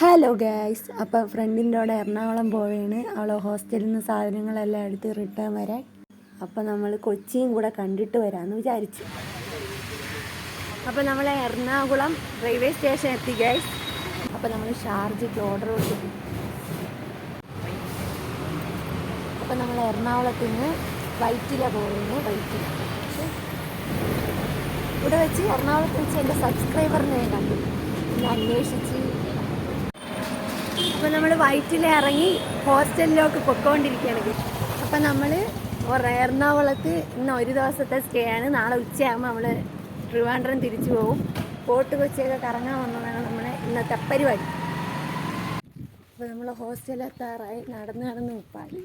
Hello guys, അപ്പോൾ ഫ്രണ്ടിൻ്റെ അവിടെ എറണാകുളം പോവുകയാണ്. അവൾ ഹോസ്റ്റലിൽ നിന്ന് സാധനങ്ങളെല്ലാം എടുത്ത് റിട്ടേൺ വരാൻ. അപ്പോൾ നമ്മൾ കൊച്ചിയും കൂടെ കണ്ടിട്ട് വരാമെന്ന് വിചാരിച്ചു. അപ്പോൾ നമ്മൾ എറണാകുളം റെയിൽവേ സ്റ്റേഷൻ എത്തി ഗൈസ്. അപ്പോൾ നമ്മൾ ഷാർജയ്ക്ക് ഓർഡർ കൊടുത്തു. അപ്പോൾ നമ്മൾ എറണാകുളത്ത് നിന്ന് വൈറ്റില പോകുന്നു. വൈറ്റില ഇവിടെ വെച്ച് എറണാകുളത്ത് വെച്ച് എൻ്റെ സബ്സ്ക്രൈബറിനെ കണ്ടു. പിന്നെ അന്വേഷിച്ച് അപ്പോൾ നമ്മൾ വൈറ്റിൽ ഇറങ്ങി ഹോസ്റ്റലിലേക്ക് പൊയ്ക്കൊണ്ടിരിക്കുകയാണ്. അപ്പം നമ്മൾ എറണാകുളത്ത് ഇന്ന് ഒരു ദിവസത്തെ സ്റ്റേ ആണ്. നാളെ ഉച്ചയാകുമ്പോൾ നമ്മൾ ട്രിവാൻഡ്രം തിരിച്ചു പോകും. ഫോർട്ട് കൊച്ചിയൊക്കെ കറങ്ങാൻ വന്നതാണ് നമ്മുടെ ഇന്നത്തെ പരിപാടി. അപ്പോൾ നമ്മൾ ഹോസ്റ്റലെത്താറായി. നടന്ന് ഉപ്പാടി.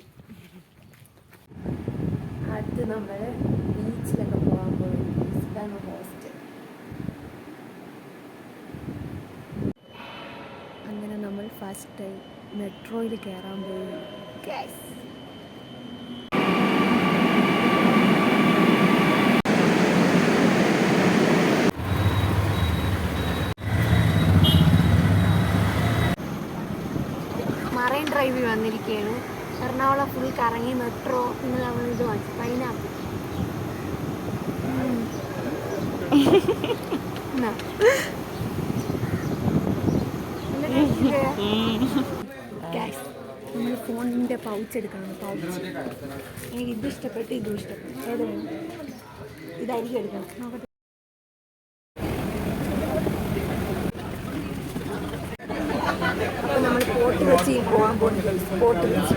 അടുത്ത് നമ്മൾ ബീച്ചിലൊക്കെ പോകാൻ പോകും. ഇതാണ് ഹോസ്റ്റൽ. അങ്ങനെ നമ്മൾ ഫസ്റ്റ് ടൈം മെട്രോയിൽ കയറാൻ പോയി. മറൈൻ ഡ്രൈവിൽ വന്നിരിക്കുകയാണ്. എറണാകുളം ഫുൾ കറങ്ങി മെട്രോ. പിന്നെ നമ്മൾ ഇത് വാങ്ങിച്ചു പൈനാപ്പിൾ. നമ്മൾ ഫോണിൻ്റെ പൗച്ച് എടുക്കണം. പൗച്ച് എനിക്ക് ഇത് ഇഷ്ടപ്പെട്ട് ഇതും ഇഷ്ടപ്പെട്ടു. ഏത് വേണം? ഇതായിരിക്കും എടുക്കണം. നോക്കട്ടെ. അപ്പോൾ നമ്മൾ ഫോർട്ട് കൊച്ചി പോകാൻ പോകുന്നത്. ഫോർട്ട് കൊച്ചി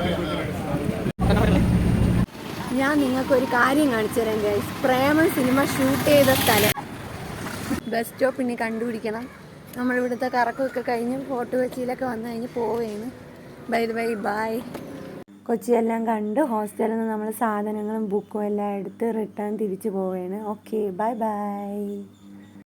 ഞാൻ നിങ്ങൾക്കൊരു കാര്യം കാണിച്ചു തരാം ഗൈസ്. പ്രേമം സിനിമ ഷൂട്ട് ചെയ്ത സ്ഥലം ബസ് സ്റ്റോപ്പ് ഇനി കണ്ടുപിടിക്കണം. നമ്മളിവിടുത്തെ കറക്കമൊക്കെ കഴിഞ്ഞ് ഫോർട്ട് കൊച്ചിയിലൊക്കെ വന്നു കഴിഞ്ഞ് പോവുകയാണ്. ബൈ. കൊച്ചിയെല്ലാം കണ്ട് ഹോസ്റ്റലിൽ നിന്ന് നമ്മൾ സാധനങ്ങളും ബുക്കും എല്ലാം എടുത്ത് റിട്ടേൺ തിരിച്ചു പോവുകയാണ്. Okay, by.